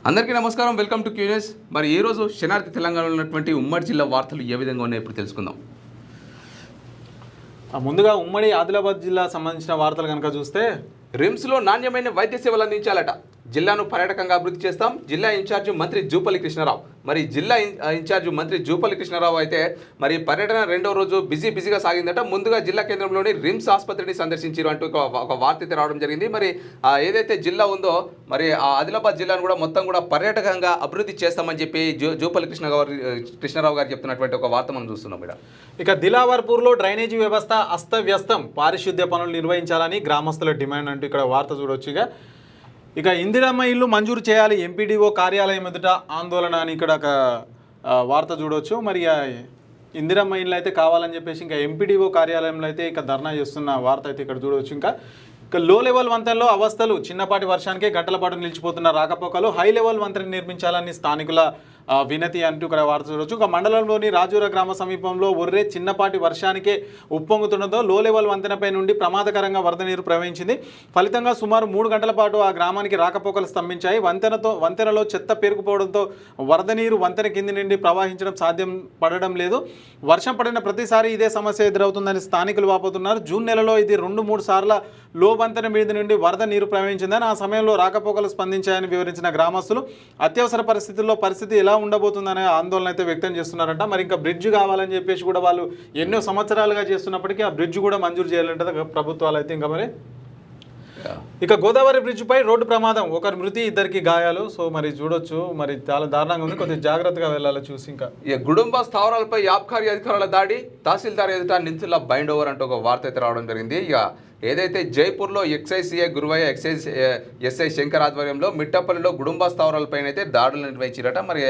అందరికీ నమస్కారం. Welcome to క్యూనియస్. మరి ఈ రోజు శనార్థి తెలంగాణలో ఉన్నటువంటి ఉమ్మడి జిల్లా వార్తలు ఏ విధంగా ఉన్నాయో ఇప్పుడు తెలుసుకుందాం. ముందుగా ఉమ్మడి ఆదిలాబాద్ జిల్లా సంబంధించిన వార్తలు కనుక చూస్తే రిమ్స్లో నాణ్యమైన వైద్య సేవలు అందించాలట. జిల్లాను పర్యాటకంగా అభివృద్ధి చేస్తాం. జిల్లా ఇన్ఛార్జి మంత్రి జూపల్లి కృష్ణారావు. మరి జిల్లా ఇన్ఛార్జి మంత్రి జూపల్లి కృష్ణారావు అయితే మరి పర్యటన రెండో రోజు బిజీగా సాగిందట. ముందుగా జిల్లా కేంద్రంలోని రిమ్స్ ఆసుపత్రిని సందర్శించారు అంటూ ఒక వార్త అయితే రావడం జరిగింది. మరి ఏదైతే జిల్లా ఉందో మరి ఆ ఆదిలాబాద్ జిల్లాను కూడా మొత్తం కూడా పర్యాటకంగా అభివృద్ధి చేస్తామని చెప్పి జూపల్లి కృష్ణారావు గారు చెప్తున్నటువంటి ఒక వార్త మనం చూస్తున్నాం ఇక్కడ. ఇక దిలావర్పూర్లో డ్రైనేజీ వ్యవస్థ అస్తవ్యస్తం, పారిశుద్ధ్య పనులు నిర్వహించాలని గ్రామస్తుల డిమాండ్ అంటూ ఇక్కడ వార్త చూడొచ్చు. ఇక ఇందిరమ్మ ఇల్లు మంజూరు చేయాలి, ఎంపీడీఓ కార్యాలయం ఎదుట ఆందోళన అని ఇక్కడ ఒక వార్త చూడవచ్చు. మరి ఇందిరమ్మ ఇల్లు అయితే కావాలని చెప్పేసి ఇంకా ఎంపీడీఓ కార్యాలయంలో అయితే ఇక ధర్నా చేస్తున్న వార్త అయితే ఇక్కడ చూడవచ్చు. ఇంకా లో లెవెల్ వంతెనలో అవస్థలు, చిన్నపాటి వర్షానికే గంటల పాటు నిలిచిపోతున్న రాకపోకలు, హై లెవెల్ వంతెన నిర్మించాలని స్థానికుల వినతి అంటూ ఇక్కడ వార్త చూడవచ్చు. ఒక మండలంలోని రాజూర గ్రామ సమీపంలో ఒర్రే చిన్నపాటి వర్షానికే ఉప్పొంగుతుండటంతో లో లెవెల్ వంతెనపై నుండి ప్రమాదకరంగా వరద నీరు ప్రవహించింది. ఫలితంగా సుమారు 3 గంటల పాటు ఆ గ్రామానికి రాకపోకలు స్తంభించాయి. వంతెనలో చెత్త పేరుకుపోవడంతో వరద నీరు వంతెన కింది నుండి ప్రవహించడం సాధ్యం పడడం లేదు. వర్షం పడిన ప్రతిసారి ఇదే సమస్య ఎదురవుతుందని స్థానికులు వాపోతున్నారు. జూన్ నెలలో ఇది 2-3 సార్ల లో వంతెన మీద నుండి వరద నీరు ప్రవహించిందని, ఆ సమయంలో రాకపోకలు స్పందించాయని వివరించిన గ్రామస్తులు అత్యవసర పరిస్థితుల్లో పరిస్థితి ఎలా ఉండబోతుందనే ఆందోళన అయితే వ్యక్తం చేస్తున్నారంట. మరి ఇంకా బ్రిడ్జ్ కావాలని చెప్పేసి కూడా వాళ్ళు ఎన్నో సంవత్సరాలుగా చేస్తున్నప్పటికీ ఆ బ్రిడ్జ్ కూడా మంజూరు చేయాలంటే ప్రభుత్వాలు అయితే ఇంకా మరి. ఇక గోదావరి బ్రిడ్జ్పై రోడ్డు ప్రమాదం, 1 మృతి 2 గాయాలు. సో మరి చూడొచ్చు, మరి చాలా దారుణంగా ఉంది, కొద్దిగా జాగ్రత్తగా వెళ్ళాలి చూసి. ఇంకా గుడుంబ స్థావరాలపై ఆబ్కారీ అధికారుల దాడి, తహసీల్దార్ ఎదుట నిందితుల బైండ్ ఓవర్ అంటూ ఒక వార్త అయితే రావడం జరిగింది. ఇక ఏదైతే జైపూర్లో excise CI Guruvayya, excise SI Shankar ఆధ్వర్యంలో మిట్టపల్లిలో గుడుంబ స్థావరాలపైన అయితే దాడులు నిర్వహించారట. మరి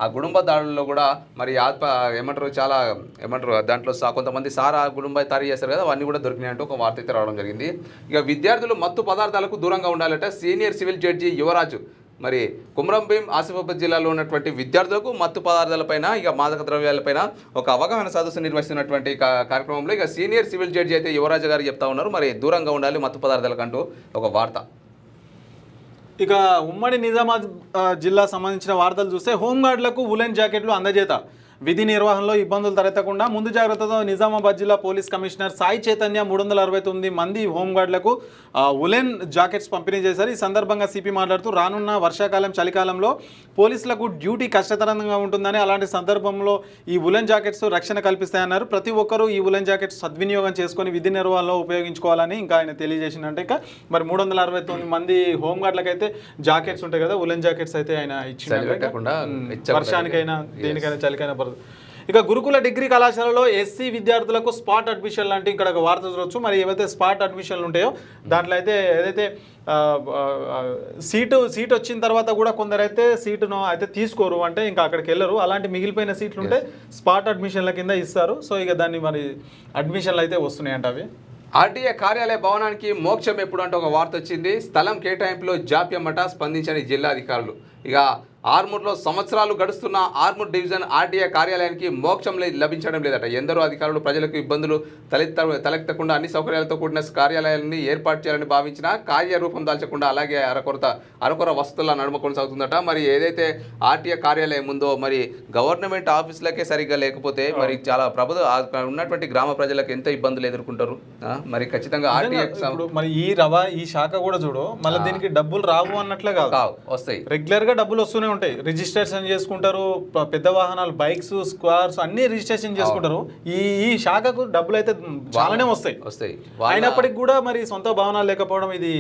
ఆ గుడుంబ దాడుల్లో కూడా మరి దాంట్లో కొంతమంది సారా గుడుంబ తయారు చేస్తారు కదా, అవన్నీ కూడా దొరికినాయంటూ ఒక వార్త అయితే రావడం జరిగింది. ఇక విద్యార్థులు మత్తు పదార్థాలకు దూరంగా ఉండాలట. సీనియర్ సివిల్ జడ్జి యువరాజు మరి కుమ్రంభీం ఆసిఫాబాద్ జిల్లాలో ఉన్నటువంటి విద్యార్థులకు మత్తు పదార్థాలపైన ఇక మాదక ద్రవ్యాలపైన ఒక అవగాహన సదస్సు నిర్వహిస్తున్నటువంటి కార్యక్రమంలో ఇక సీనియర్ సివిల్ జడ్జి అయితే యువరాజు గారు చెప్తా ఉన్నారు, మరి దూరంగా ఉండాలి మత్తు పదార్థాలకంటూ ఒక వార్త. ఇక ఉమ్మడి నిజామాబాద్ జిల్లా సంబంధించిన వార్తలు చూస్తే హోంగార్డులకు ఉలెన్ జాకెట్లు అందజేత, విధి నిర్వహణలో ఇబ్బందులు తలెత్తకుండా ముందు జాగ్రత్తతో నిజామాబాద్ జిల్లా పోలీస్ కమిషనర్ సాయి చైతన్య 369 మంది హోంగార్డులకు ఉలెన్ జాకెట్స్ పంపిణీ చేశారు. ఈ సందర్భంగా సిపి మాట్లాడుతూ రానున్న వర్షాకాలం చలికాలంలో పోలీసులకు డ్యూటీ కష్టతరంగా ఉంటుందని, అలాంటి సందర్భంలో ఈ ఉలెన్ జాకెట్స్ రక్షణ కల్పిస్తాయన్నారు. ప్రతి ఒక్కరూ ఈ ఉలెన్ జాకెట్స్ సద్వినియోగం చేసుకొని విధి నిర్వహణలో ఉపయోగించుకోవాలని ఇంకా ఆయన తెలియజేసిందంటే. ఇంకా మరి 369 మంది హోంగార్డులకైతే జాకెట్స్ ఉంటాయి కదా, ఉలెన్ జాకెట్స్ అయితే ఆయన ఇచ్చిన వర్షానికైనా దేనికైనా చలికైనా. ఇక గురుకుల డిగ్రీ కళాశాలలో ఎస్సీ విద్యార్థులకు స్పాట్ అడ్మిషన్లు అంటే ఇక్కడ ఒక వార్త చూడవచ్చు. మరి ఏవైతే స్పాట్ అడ్మిషన్లు ఉంటాయో దాంట్లో అయితే ఏదైతే సీటు వచ్చిన తర్వాత కూడా కొందరైతే సీటును అయితే తీసుకోరు, అంటే ఇంకా అక్కడికి వెళ్ళరు. అలాంటి మిగిలిపోయిన సీట్లు ఉంటే స్పాట్ అడ్మిషన్ల కింద ఇస్తారు. సో ఇక దాన్ని మరి అడ్మిషన్లు అయితే వస్తున్నాయంట. అవి ఆర్టీఏ కార్యాలయ భవనానికి మోక్షం ఎప్పుడు అంటే ఒక వార్త వచ్చింది. స్థలం కేటాయింపులో జాప్యమట, స్పందించని జిల్లా అధికారులు. ఇక ఆర్మూర్లో సంవత్సరాలు గడుస్తున్న ఆర్మూర్ డివిజన్ ఆర్టీఏ కార్యాలయానికి మోక్షం లభించడం లేదట. ఎందరో అధికారులు ప్రజలకు ఇబ్బందులు తలెత్తకుండా అన్ని సౌకర్యాలతో కూడిన కార్యాలయాన్ని ఏర్పాటు చేయాలని భావించినా కార్యరూపం దాల్చకుండా అలాగే అరకొర వసతుల నడుమ కొనసాగుతుందట. మరి ఏదైతే ఆర్టీఏ కార్యాలయం ఉందో మరి గవర్నమెంట్ ఆఫీసులకే సరిగ్గా లేకపోతే మరి చాలా ఉన్నటువంటి గ్రామ ప్రజలకు ఎంత ఇబ్బందులు ఎదుర్కొంటారు. మరి ఖచ్చితంగా ఆర్టీఏ మరి ఈ శాఖ కూడా చూడు, మళ్ళీ దీనికి డబ్బులు రావు అన్నట్లే కాదు, వస్తాయి. రెగ్యులర్ గా డబ్బులు వస్తూనే ఉంటాయి. రిజిస్ట్రేషన్ చేసుకుంటారు, పెద్ద వాహనాలు బైక్స్ స్క్వార్స్ అన్ని రిజిస్ట్రేషన్ చేసుకుంటారు. ఈ శాఖకు డబ్బులు అయితే చాలానే వస్తాయి. అయినప్పటికీ కూడా మరి సొంత భవనాలు లేకపోవడం ఇది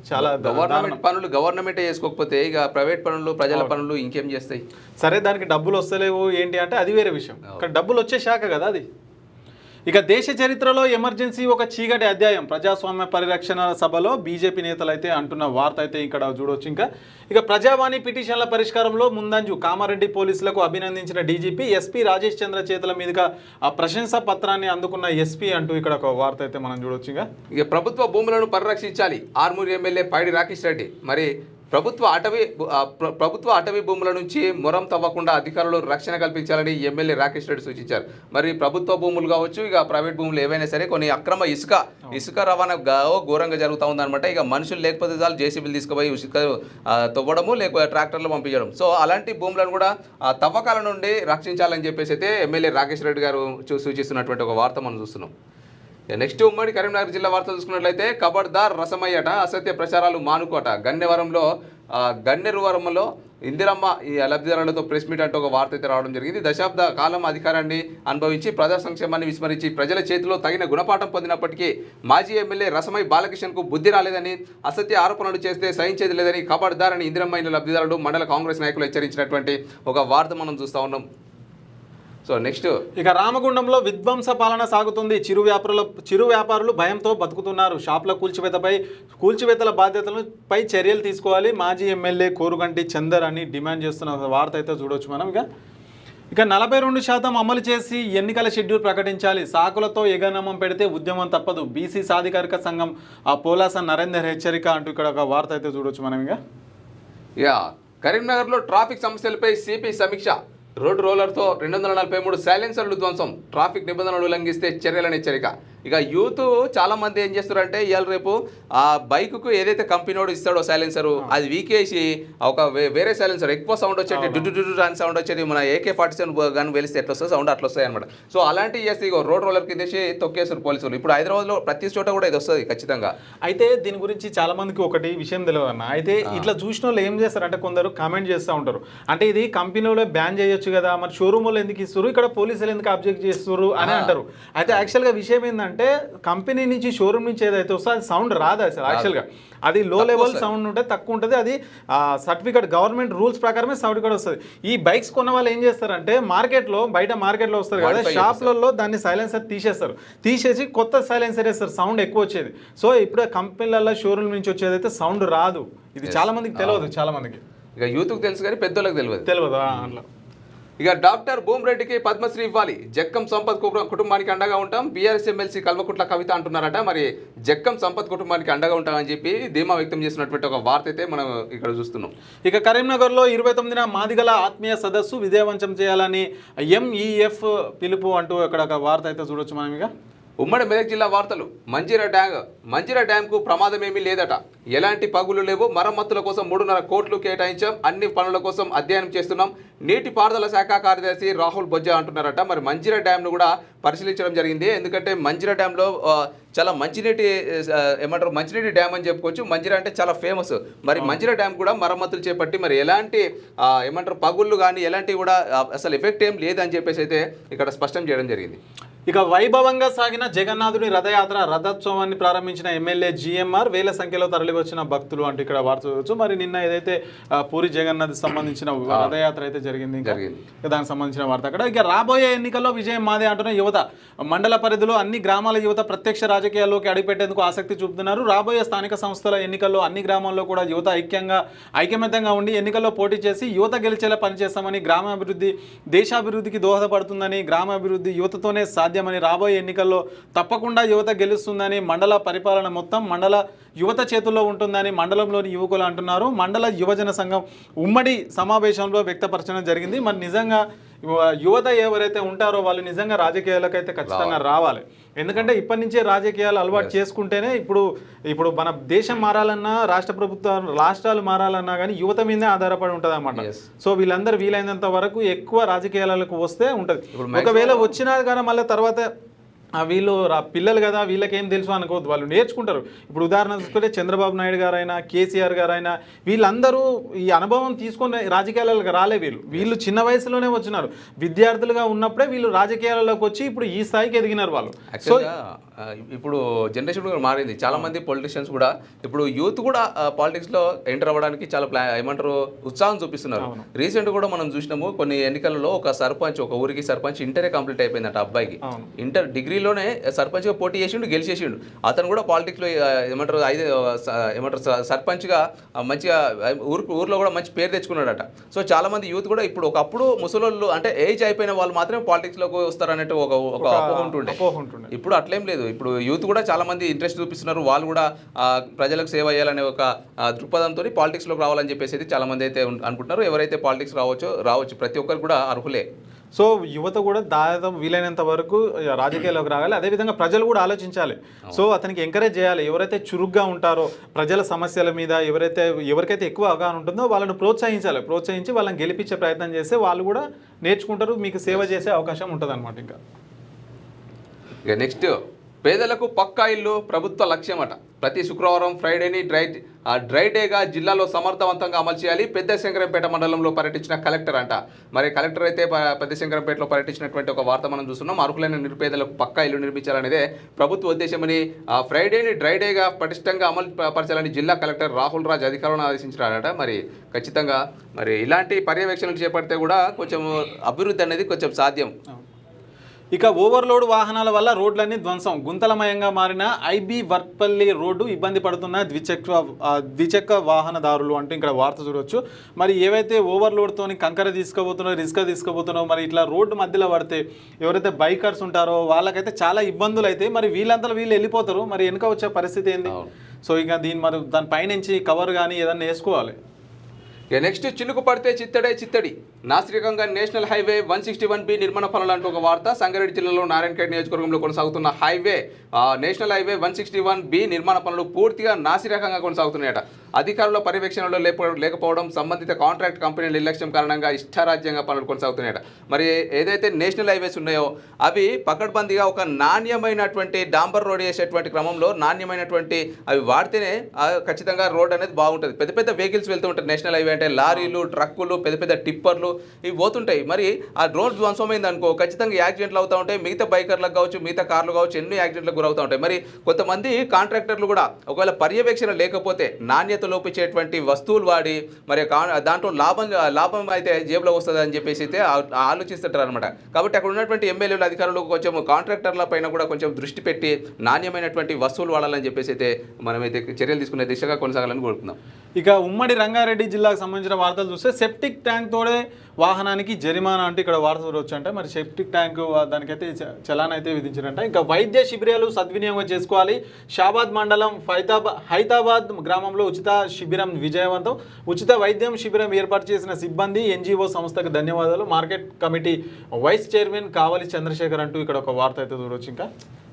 చాలా గవర్నమెంట్ పనులు గవర్నమెంటే చేసుకోకపోతే ఇక ప్రైవేట్ పనులు ప్రజల పనులు ఇంకేం చేస్తాయి. సరే, దానికి డబ్బులు వస్తలేవు ఏంటి అంటే అది వేరే విషయం. ఇక్కడ డబ్బులు వచ్చే శాఖ కదా అది. ఇక దేశ చరిత్రలో ఎమర్జెన్సీ ఒక చీకటి అధ్యాయం, ప్రజాస్వామ్య పరిరక్షణ సభలో బీజేపీ నేతలు అయితే అంటున్న వార్త అయితే ఇక్కడ చూడవచ్చు. ఇక ప్రజావాణి పిటిషన్ల పరిష్కారంలో ముందంజు, కామారెడ్డి పోలీసులకు అభినందించిన డీజీపీ, ఎస్పీ రాజేష్ చంద్ర చేతుల మీదుగా ఆ ప్రశంసా పత్రాన్ని అందుకున్న ఎస్పీ అంటూ ఇక్కడ ఒక వార్త అయితే మనం చూడవచ్చు. ఇక ప్రభుత్వ భూములను పరిరక్షించాలి, ఆర్మూర్ ఎమ్మెల్యే పైడి రాకేష్ రెడ్డి. మరి ప్రభుత్వ అటవీ భూముల నుంచి మొరం తవ్వకుండా అధికారులు రక్షణ కల్పించాలని ఎమ్మెల్యే రాకేష్ రెడ్డి సూచించారు. మరి ప్రభుత్వ భూములు కావచ్చు, ఇక ప్రైవేట్ భూములు ఏవైనా సరే కొన్ని అక్రమ ఇసుక రవాణా ఘోరంగా జరుగుతూ ఉందన్నమాట. ఇక మనుషులు లేకపోతే చాలు జేసీబీలు తీసుకుపోయి ఇసుక తవ్వడము, లేకపోతే ట్రాక్టర్లు పంపించడం. సో అలాంటి భూములను కూడా తవ్వకాల నుండి రక్షించాలని చెప్పేసి అయితే ఎమ్మెల్యే రాకేష్ రెడ్డి గారు సూచిస్తున్నటువంటి ఒక వార్త మనం చూస్తున్నాం. నెక్స్ట్ ఉమ్మడి కరీంనగర్ జిల్లా వార్తలు చూసుకున్నట్లయితే ఖబర్దార్ రసమయ్యట, అసత్య ప్రచారాలు మానుకోట. గన్నెరువరంలో ఇందిరమ్మ ఈ లబ్ధిదారులతో ప్రెస్ మీట్ అంటూ ఒక వార్త అయితే రావడం జరిగింది. దశాబ్ద కాలం అధికారాన్ని అనుభవించి ప్రజా సంక్షేమాన్ని విస్మరించి ప్రజల చేతిలో తగిన గుణపాఠం పొందినప్పటికీ మాజీ ఎమ్మెల్యే రసమై బాలకృష్ణకు బుద్ధి రాలేదని, అసత్య ఆరోపణలు చేస్తే సహించేది లేదని ఖబర్దార్ అని ఇందిరమ్మ లబ్ధిదారులు మండల కాంగ్రెస్ నాయకులు హెచ్చరించినటువంటి ఒక వార్త మనం చూస్తూ ఉన్నాం. సో నెక్స్ట్ ఇక రామగుండంలో విధ్వంస పాలన సాగుతుంది. చిరు వ్యాపారులు భయంతో బతుకుతున్నారు. షాపుల కూల్చివేతల బాధ్యతలపై చర్యలు తీసుకోవాలి. మాజీ ఎమ్మెల్యే కోరుగంటి చందర్ అని డిమాండ్ చేస్తున్న వార్త అయితే చూడొచ్చు మనం. ఇక 42% అమలు చేసి ఎన్నికల షెడ్యూల్ ప్రకటించాలి. సాకులతో ఎగనమం పెడితే ఉద్యమం తప్పదు. బీసీ సాధికారిక సంఘం పోలాస నరేందర్ హెచ్చరిక అంటూ ఇక్కడ ఒక వార్త అయితే చూడొచ్చు మనం. కరీంనగర్లో ట్రాఫిక్ సమస్యలపై సిపి సమీక్ష. రోడ్ రోలర్తో 243 సైలెన్సర్లు ధ్వంసం. ట్రాఫిక్ నిబంధనలు ఉల్లంఘిస్తే చర్యలను హెచ్చరిక. ఇక యూత్ చాలా మంది ఏం చేస్తారంటే ఇవాళ రేపు ఆ బైక్కు ఏదైతే కంపెనీడు ఇస్తాడో సైలెన్సరు అది వీకేసి ఒక వేరే సైలెన్సర్ ఎక్కువ సౌండ్ వచ్చేది, డుడు అని సౌండ్ వచ్చేది. మన AK-47 గన్ వెలిస్తే ఎట్లా వస్తుంది సౌండ్ అట్లా వస్తాయి అనమాట. సో అలాంటివి చేస్తే ఇక రోడ్ రోలర్ కిందేసి తొక్కేస్తారు పోలీసులు. ఇప్పుడు హైదరాబాద్లో ప్రతి చోట కూడా ఇది వస్తుంది ఖచ్చితంగా. అయితే దీని గురించి చాలా మందికి ఒకటి విషయం తెలియదు అన్న. అయితే ఇట్లా చూసిన వాళ్ళు ఏం చేస్తారంటే కొందరు కామెంట్ చేస్తూ ఉంటారు, అంటే ఇది కంపెనీలో బ్యాన్ చేయొచ్చు కదా, మరి షోరూమ్ వాళ్ళు ఎందుకు ఇస్తారు, ఇక్కడ పోలీసులు ఎందుకు అబ్జెక్ట్ చేస్తారు అని అంటారు. అయితే యాక్చువల్గా విషయం ఏంటంటే కంపెనీ నుంచి షోరూమ్ నుంచి ఏదైతే వస్తుందో అది సౌండ్ రాదు అసలు. యాక్చువల్గా అది లో లెవెల్ సౌండ్ ఉంటే తక్కువ ఉంటుంది. అది సర్టిఫికేట్ గవర్నమెంట్ రూల్స్ ప్రకారమే సర్టిఫికేట్ వస్తుంది. ఈ బైక్స్ కొన్న వాళ్ళు ఏం చేస్తారంటే బయట మార్కెట్లో వస్తారు కదా, షాప్లలో దాన్ని సైలెన్సర్ తీసేసి కొత్త సైలెన్సర్ వేస్తారు, సౌండ్ ఎక్కువ వచ్చేది. సో ఇప్పుడు కంపెనీలలో షోరూమ్ నుంచి వచ్చేది అయితే సౌండ్ రాదు. ఇది చాలా మందికి తెలియదు. చాలా మందికి ఇక యూత్కి తెలుసు కానీ పెద్దోళ్ళకి తెలియదు. అట్లా ఇక డాక్టర్ భూమిరెడ్డికి పద్మశ్రీ ఇవ్వాలి. జక్కం సంపత్ కుటుంబానికి అండగా ఉంటాం. బీఆర్ఎస్ ఎమ్మెల్సీ కల్వకుట్ల కవిత అంటున్నారట. మరి జక్కం సంపత్ కుటుంబానికి అండగా ఉంటామని చెప్పి ధీమా వ్యక్తం చేసినటువంటి ఒక వార్త అయితే మనం ఇక్కడ చూస్తున్నాం. ఇక కరీంనగర్లో 29న మాదిగల ఆత్మీయ సదస్సు విజయవంతం చేయాలని MEF పిలుపు అంటూ ఇక్కడ ఒక వార్త అయితే చూడొచ్చు మనం. ఇక ఉమ్మడి మెదక్ జిల్లా వార్తలు. మంజీరా డ్యాంకు ప్రమాదం ఏమీ లేదట. ఎలాంటి పగులు లేవు. మరమ్మతుల కోసం 3.5 కోట్లు కేటాయించాం. అన్ని పనుల కోసం అధ్యయనం చేస్తున్నాం. నీటిపారుదల శాఖ కార్యదర్శి రాహుల్ బొజ్జా అంటున్నారట. మరి మంజీరా డ్యాంను కూడా పరిశీలించడం జరిగింది. ఎందుకంటే మంజీరా డ్యాంలో చాలా మంచినీటి డ్యామ్ అని చెప్పుకోవచ్చు. మంజీరా అంటే చాలా ఫేమస్. మరి మంజీరా డ్యామ్ కూడా మరమ్మతులు చేపట్టి మరి ఎలాంటి పగుళ్ళు కానీ ఎలాంటివి కూడా అసలు ఎఫెక్ట్ ఏం లేదని చెప్పేసి అయితే ఇక్కడ స్పష్టం చేయడం జరిగింది. ఇక వైభవంగా సాగిన జగన్నాథుని రథోత్సవాన్ని ప్రారంభించిన ఎమ్మెల్యే GMR వేల సంఖ్యలో తరలివచ్చిన భక్తులు అంటూ ఇక్కడ వార్త చూడవచ్చు. మరి నిన్న ఏదైతే పూరి జగన్నాథ్ సంబంధించిన రథయాత్ర అయితే జరిగింది, దానికి సంబంధించిన వార్త అక్కడ. ఇక రాబోయే ఎన్నికల్లో విజయం మాదే అంటున్న యువత. మండల పరిధిలో అన్ని గ్రామాల యువత ప్రత్యక్ష రాజకీయాల్లోకి అడుగుపెట్టేందుకు ఆసక్తి చూపుతున్నారు. రాబోయే స్థానిక సంస్థల ఎన్నికల్లో అన్ని గ్రామాల్లో కూడా యువత ఐకమత్యంగా ఉండి ఎన్నికల్లో పోటీ చేసి యువత గెలిచేలా పనిచేస్తామని, గ్రామాభివృద్ధి దేశాభివృద్ధికి దోహదపడుతుందని, గ్రామాభివృద్ధి యువతతోనే సాధ్యమని, రాబోయే ఎన్నికల్లో తప్పకుండా యువత గెలుస్తుందని, మండల పరిపాలన మొత్తం మండల యువత చేతుల్లో ఉంటుందని మండలంలోని యువకులు అంటున్నారు. మండల యువజన సంఘం ఉమ్మడి సమావేశంలో వ్యక్తపరచడం జరిగింది. మరి నిజంగా యువత ఎవరైతే ఉంటారో వాళ్ళు నిజంగా రాజకీయాలకైతే ఖచ్చితంగా రావాలి. ఎందుకంటే ఇప్పటి నుంచే రాజకీయాలు అలవాటు చేసుకుంటేనే ఇప్పుడు మన దేశం మారాలన్నా, రాష్ట్రాలు మారాలన్నా కానీ యువత మీదే ఆధారపడి ఉంటుంది అన్నమాట. సో వీళ్ళందరూ వీలైనంత వరకు ఎక్కువ రాజకీయాలకు వస్తే ఉంటుంది. ఒకవేళ వచ్చినా కానీ మళ్ళీ తర్వాత వీళ్ళు పిల్లలు కదా వీళ్ళకి ఏం తెలుసు అనుకోవద్దు, వాళ్ళు నేర్చుకుంటారు. ఇప్పుడు ఉదాహరణ చూసుకుంటే చంద్రబాబు నాయుడు గారైనా, KCR గారైనా వీళ్ళందరూ ఈ అనుభవం తీసుకొని రాజకీయాలకు రాలే. వీళ్ళు చిన్న వయసులోనే వచ్చినారు. విద్యార్థులుగా ఉన్నప్పుడే వీళ్ళు రాజకీయాలలోకి వచ్చి ఇప్పుడు ఈ స్థాయికి ఎదిగినారు వాళ్ళు. సో ఇప్పుడు జనరేషన్ కూడా మారింది. చాలా మంది పొలిటీషియన్స్ కూడా ఇప్పుడు యూత్ కూడా పాలిటిక్స్లో ఎంటర్ అవ్వడానికి చాలా ఉత్సాహం చూపిస్తున్నారు. రీసెంట్ కూడా మనం చూసినాము కొన్ని ఎన్నికలలో ఒక ఊరికి సర్పంచ్ ఇంటరే కంప్లీట్ అయిపోయిందట అబ్బాయికి. డిగ్రీ ఢిల్లీలోనే సర్పంచ్గా పోటీ చేసిండు, గెలిచేసిండు. అతను కూడా పాలిటిక్స్లో ఏమంటారు సర్పంచ్గా మంచిగా ఊర్లో కూడా మంచి పేరు తెచ్చుకున్నాడట. సో చాలామంది యూత్ కూడా ఇప్పుడు ఒకప్పుడు ముసలోళ్ళు అంటే ఏజ్ అయిపోయిన వాళ్ళు మాత్రమే పాలిటిక్స్లోకి వస్తారన్నట్టు ఒక అపోహ ఉంటుండే. ఇప్పుడు అట్లేం లేదు. ఇప్పుడు యూత్ కూడా చాలామంది ఇంట్రెస్ట్ చూపిస్తున్నారు. వాళ్ళు కూడా ప్రజలకు సేవ చేయాలనే ఒక దృక్పథంతో పాలిటిక్స్లోకి రావాలని చెప్పేసి చాలామంది అయితే అనుకుంటున్నారు. ఎవరైతే పాలిటిక్స్ రావచ్చు ప్రతి ఒక్కరు కూడా అర్హులే. సో యువత కూడా దాదాపు వీలైనంత వరకు రాజకీయాల్లోకి రావాలి. అదేవిధంగా ప్రజలు కూడా ఆలోచించాలి. సో అతనికి ఎంకరేజ్ చేయాలి. ఎవరైతే చురుగ్గా ఉంటారో ప్రజల సమస్యల మీద ఎవరికైతే ఎక్కువ అవగాహన ఉంటుందో వాళ్ళని ప్రోత్సహించి వాళ్ళని గెలిపించే ప్రయత్నం చేస్తే వాళ్ళు కూడా నేర్చుకుంటారు, మీకు సేవ చేసే అవకాశం ఉంటుంది అనమాట. ఇక నెక్స్ట్, పేదలకు పక్కా ఇల్లు ప్రభుత్వ లక్ష్యమట. ప్రతి శుక్రవారం ఫ్రైడేని డ్రై డేగా జిల్లాలో సమర్థవంతంగా అమలు చేయాలి. పెద్ద శంకరంపేట మండలంలో పర్యటించిన కలెక్టర్ అంట. మరి కలెక్టర్ అయితే పెద్ద శంకరంపేటలో పర్యటించినటువంటి ఒక వార్త మనం చూస్తున్నాం. అర్హులైన నిరుపేదలకు పక్కా ఇల్లు నిర్మించాలనేదే ప్రభుత్వ ఉద్దేశమని, ఫ్రైడేని డ్రై డేగా పటిష్టంగా అమలు పరచాలని జిల్లా కలెక్టర్ రాహుల్ రాజ్ అధికారులను ఆదేశించారట. మరి ఖచ్చితంగా మరి ఇలాంటి పర్యవేక్షణలు చేపడితే కూడా కొంచెం అభివృద్ధి అనేది కొంచెం సాధ్యం. ఇక ఓవర్లోడ్ వాహనాల వల్ల రోడ్లన్నీ ధ్వంసం, గుంతలమయంగా మారిన ఐబీ వర్పల్లి రోడ్డు ఇబ్బంది పడుతున్న ద్విచక్ర వాహనదారులు అంటూ ఇక్కడ వార్త చూడవచ్చు. మరి ఏవైతే ఓవర్లోడ్తోని కంకర తీసుకుపోతున్నారో, ఇసుక తీసుకుపోతున్నారో, మరి ఇట్లా రోడ్డు మధ్యలో పడితే ఎవరైతే బైకర్స్ ఉంటారో వాళ్ళకైతే చాలా ఇబ్బందులు అయితే మరి వీళ్ళంతా వీళ్ళు వెళ్ళిపోతారు. మరి వెనుక వచ్చే పరిస్థితి ఏంది? సో ఇక దాని పైనుంచి కవర్ కానీ ఏదన్నా వేసుకోవాలి. ఇక నెక్స్ట్, చినుకు పడితే చిత్తడి నాసిరకంగా నేషనల్ హైవే 161B నిర్మాణ పనులు అంటూ ఒక వార్త. సంగారెడ్డి జిల్లాలో నారాయణఖేడ్ నియోజకవర్గంలో కొనసాగుతున్న నేషనల్ హైవే 161B నిర్మాణ పనులు పూర్తిగా నాసిరకంగా కొనసాగుతున్నాయట. అధికారుల పర్యవేక్షణలో లేకపోవడం, సంబంధిత కాంట్రాక్ట్ కంపెనీల నిర్లక్ష్యం కారణంగా ఇష్టారాజ్యంగా పనులు కొనసాగుతున్నాయట. మరి ఏదైతే నేషనల్ హైవేస్ ఉన్నాయో అవి పకడ్బందీగా ఒక నాణ్యమైనటువంటి డాంబర్ రోడ్ వేసేటువంటి క్రమంలో నాణ్యమైనటువంటి అవి వాడితేనే ఖచ్చితంగా రోడ్ అనేది బాగుంటుంది. పెద్ద వెహికల్స్ వెళ్తూ ఉంటాయి నేషనల్ హైవే అంటే, లారీలు, ట్రక్కులు, పెద్ద టిప్పర్లు ఇవి పోతుంటాయి. మరి ఆ రోడ్ ధ్వంసమైంది అనుకో ఖచ్చితంగా యాక్సిడెంట్లు అవుతూ ఉంటాయి. మిగతా బైకర్లకు కావచ్చు, మిగతా కార్లు కావచ్చు, ఎన్నో యాక్సిడెంట్లకు గురవుతూ ఉంటాయి. మరి కొంతమంది కాంట్రాక్టర్లు కూడా ఒకవేళ పర్యవేక్షణ లేకపోతే నాణ్యత లోపించేటువంటి వస్తువులు వాడి మరి దాంట్లో లాభం అయితే జేబులో వస్తుంది అని చెప్పేసి అయితే ఆలోచిస్తుంటారు అనమాట. కాబట్టి అక్కడ ఉన్నటువంటి ఎమ్మెల్యేలు, అధికారులు కొంచెం కాంట్రాక్టర్ల పైన కూడా కొంచెం దృష్టి పెట్టి నాణ్యమైనటువంటి వస్తువులు వాడాలని చెప్పేసి అయితే మనమైతే చర్యలు తీసుకునే దిశగా కొనసాగాలని కోరుకుందాం. ఇక ఉమ్మడి రంగారెడ్డి జిల్లాకు సంబంధించిన వార్తలు చూస్తే సెప్టిక్ ట్యాంక్ తోడే వాహనానికి జరిమానా అంటే ఇక్కడ వార్త చూడవచ్చు. అంటే మరి సెప్టిక్ ట్యాంక్ దానికైతే చలాన్ అయితే విధించారంట. ఇంకా వైద్య శిబిరాలు సద్వినియోగం చేసుకోవాలి. షాబాద్ మండలం హైతాబాద్ గ్రామంలో ఉచిత శిబిరం విజయవంతం. ఉచిత వైద్యం శిబిరం ఏర్పాటు చేసిన సిబ్బంది, ఎన్జిఓ సంస్థకు ధన్యవాదాలు. మార్కెట్ కమిటీ వైస్ చైర్మన్ కావలి చంద్రశేఖర్ అంటూ ఇక్కడ ఒక వార్త అయితే చూడవచ్చు. ఇంకా